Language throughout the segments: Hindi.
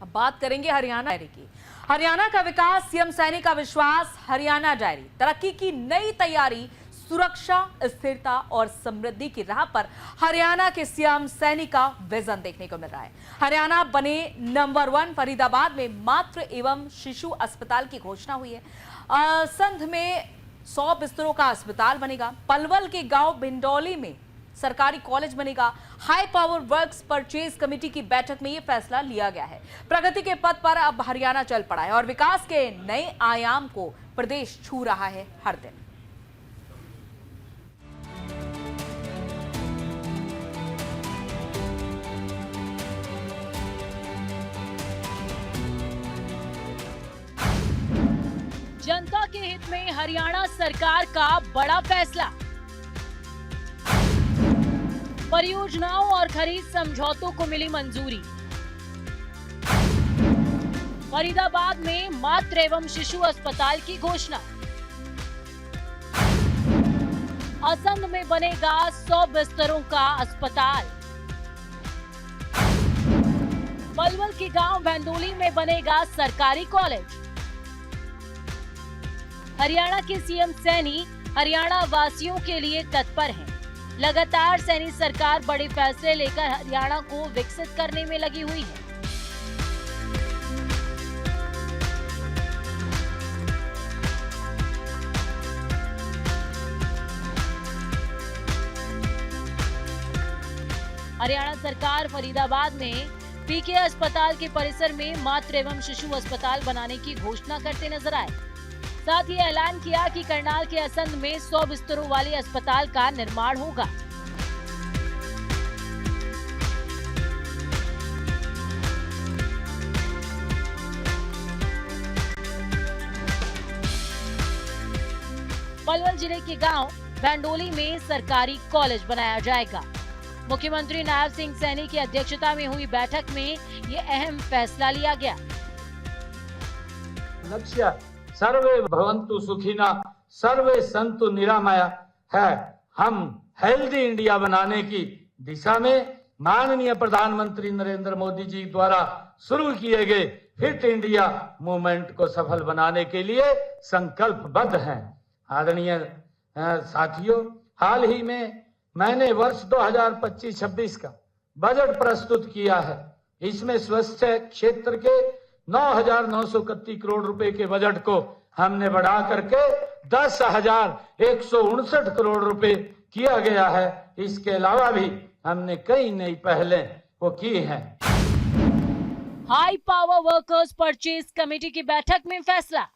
अब बात करेंगे हरियाणा डायरी की। हरियाणा का विकास, सीएम सैनी का विश्वास। हरियाणा डायरी, तरक्की की नई तैयारी, सुरक्षा, स्थिरता और समृद्धि की राह पर हरियाणा के सीएम सैनी का विजन देखने को मिल रहा है। हरियाणा बने नंबर 1। फरीदाबाद में मातृ एवं शिशु अस्पताल की घोषणा हुई है। संध में 100 बिस्तरों का अस्पताल बनेगा। पलवल के गांव भिंडोली में सरकारी कॉलेज बनेगा। High power works purchase committee की बैठक में यह फैसला लिया गया है। प्रगति के पथ पर अब हरियाणा चल पड़ा है और विकास के नए आयाम को प्रदेश छू रहा है हर दिन। जनता के हित में हरियाणा सरकार का बड़ा फैसला। परियोजनाओं और खरीद समझौतों को मिली मंजूरी। फरीदाबाद में मातृ एवं शिशु अस्पताल की घोषणा। असंध में बनेगा 100 बिस्तरों का अस्पताल। पलवल के गांव भैंडोली में बनेगा सरकारी कॉलेज। हरियाणा के सीएम सैनी हरियाणा वासियों के लिए तत्पर हैं। लगातार सैनी सरकार बड़े फैसले लेकर हरियाणा को विकसित करने में लगी हुई है। हरियाणा सरकार फरीदाबाद में पीके अस्पताल के परिसर में मातृ एवं शिशु अस्पताल बनाने की घोषणा करते नजर आए। साथ ही ऐलान किया कि करनाल के असंध में 100 बिस्तरों वाले अस्पताल का निर्माण होगा। पलवल जिले के गांव भैंडोली में सरकारी कॉलेज बनाया जाएगा। मुख्यमंत्री नायब सिंह सैनी की अध्यक्षता में हुई बैठक में ये अहम फैसला लिया गया। लक्ष्य सर्वे भवन्तु सुखिना, सर्वे सन्तु निरामया है। हम हेल्दी इंडिया बनाने की दिशा में माननीय प्रधानमंत्री नरेंद्र मोदी जी द्वारा शुरू किए गए फिट इंडिया मूवमेंट को सफल बनाने के लिए संकल्पबद्ध हैं। आदरणीय साथियों, हाल ही में मैंने वर्ष 2025-26 का बजट प्रस्तुत किया है। इसमें स्वास्थ्य क्षेत्र के 9,931 करोड़ रुपए के बजट को हमने बढ़ा करके 10,159 करोड़ रुपए किया गया है। इसके अलावा भी हमने कई नई पहलें वो की हैं। High power workers purchase committee की बैठक में फैसला।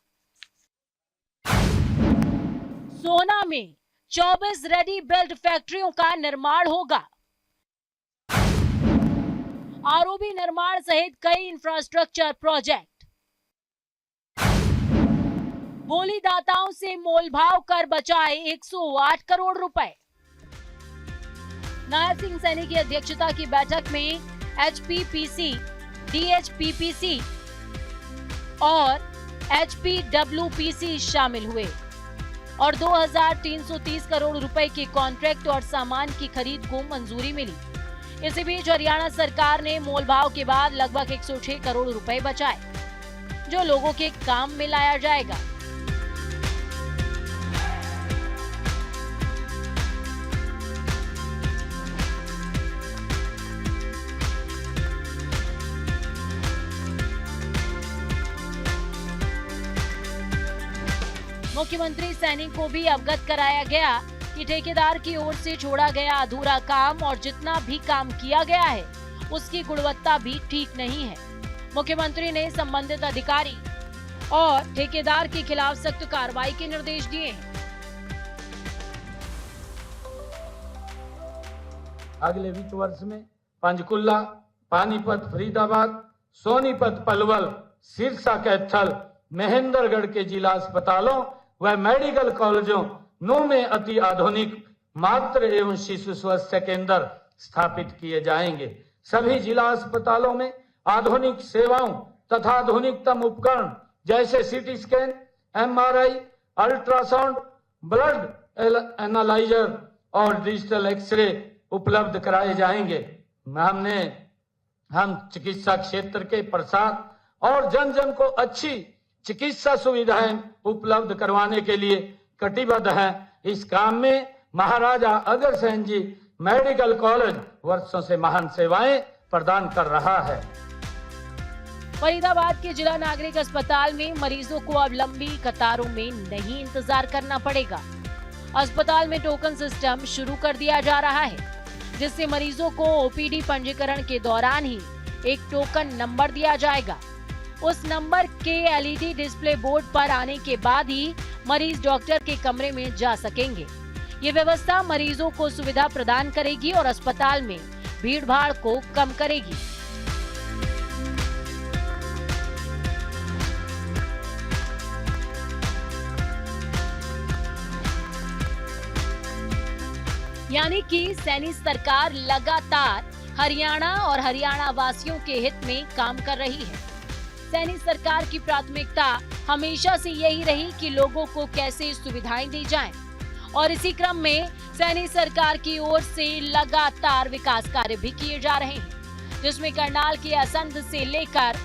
सोना में 24 रेडी बिल्ड फैक्ट्रियों का निर्माण होगा। आरओबी निर्माण सहित कई इंफ्रास्ट्रक्चर प्रोजेक्ट। बोलीदाताओं से मोलभाव कर बचाए 108 करोड़ रुपए। नायब सिंह सैनी की अध्यक्षता की बैठक में एचपीपीसी, डीएचपीपीसी और एचपीडब्ल्यूपीसी शामिल हुए और 2,330 करोड़ रुपए के कॉन्ट्रैक्ट और सामान की खरीद को मंजूरी मिली। इसी बीच हरियाणा सरकार ने मोलभाव के बाद लगभग 106 करोड़ रुपए बचाए, जो लोगों के काम में लाया जाएगा। मुख्यमंत्री सैनी को भी अवगत कराया गया कि ठेकेदार की ओर से छोड़ा गया अधूरा काम और जितना भी काम किया गया है उसकी गुणवत्ता भी ठीक नहीं है। मुख्यमंत्री ने संबंधित अधिकारी और ठेकेदार के खिलाफ सख्त कार्रवाई के निर्देश दिए हैं। अगले वित्त वर्ष में पंचकुला, पानीपत, फरीदाबाद, सोनीपत, पलवल, सिरसा, कैथल, महेंद्रगढ़ के जिला अस्पतालों व मेडिकल कॉलेजों में अति आधुनिक मातृ एवं शिशु स्वास्थ्य केंद्र स्थापित किए जाएंगे। सभी जिला अस्पतालों में आधुनिक सेवाओं तथा आधुनिकतम उपकरण जैसे CT scan, MRI, ultrasound, blood analyser और डिजिटल एक्सरे उपलब्ध कराए जाएंगे। हमने हम चिकित्सा क्षेत्र के प्रसार और जन जन को अच्छी चिकित्सा सुविधाएं उपलब्ध करवाने के लिए कटिबद्ध हैं। इस काम में महाराजा अग्रसेन जी मेडिकल कॉलेज वर्षों से महान सेवाएं प्रदान कर रहा है। फरीदाबाद के जिला नागरिक अस्पताल में मरीजों को अब लंबी कतारों में नहीं इंतजार करना पड़ेगा। अस्पताल में टोकन सिस्टम शुरू कर दिया जा रहा है, जिससे मरीजों को ओपीडी पंजीकरण के दौरान ही एक टोकन नंबर दिया जाएगा। उस नंबर के एलईडी डिस्प्ले बोर्ड पर आने के बाद ही मरीज डॉक्टर के कमरे में जा सकेंगे। ये व्यवस्था मरीजों को सुविधा प्रदान करेगी और अस्पताल में भीड़-भाड़ को कम करेगी। यानी कि सैनी सरकार लगातार हरियाणा और हरियाणा वासियों के हित में काम कर रही है। सैनी सरकार की प्राथमिकता हमेशा से यही रही कि लोगों को कैसे सुविधाएं दी जाएं, और इसी क्रम में सैनी सरकार की ओर से लगातार विकास कार्य भी किए जा रहे हैं, जिसमें करनाल के असंध से लेकर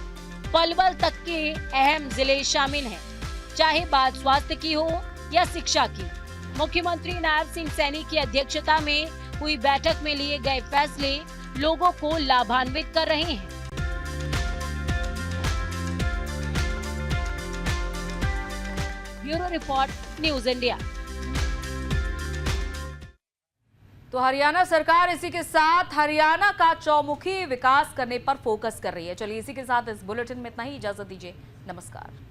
पलवल तक के अहम जिले शामिल हैं। चाहे बात स्वास्थ्य की हो या शिक्षा की, मुख्यमंत्री नायब सिंह सैनी की अध्यक्षता में हुई बैठक में लिए गए फैसले लोगों को लाभान्वित कर रहे हैं। Bureau report, news India. तो हरियाणा सरकार इसी के साथ हरियाणा का चौमुखी विकास करने पर फोकस कर रही है। चलिए इसी के साथ इस बुलेटिन में इतना ही, इजाजत दीजिए, नमस्कार।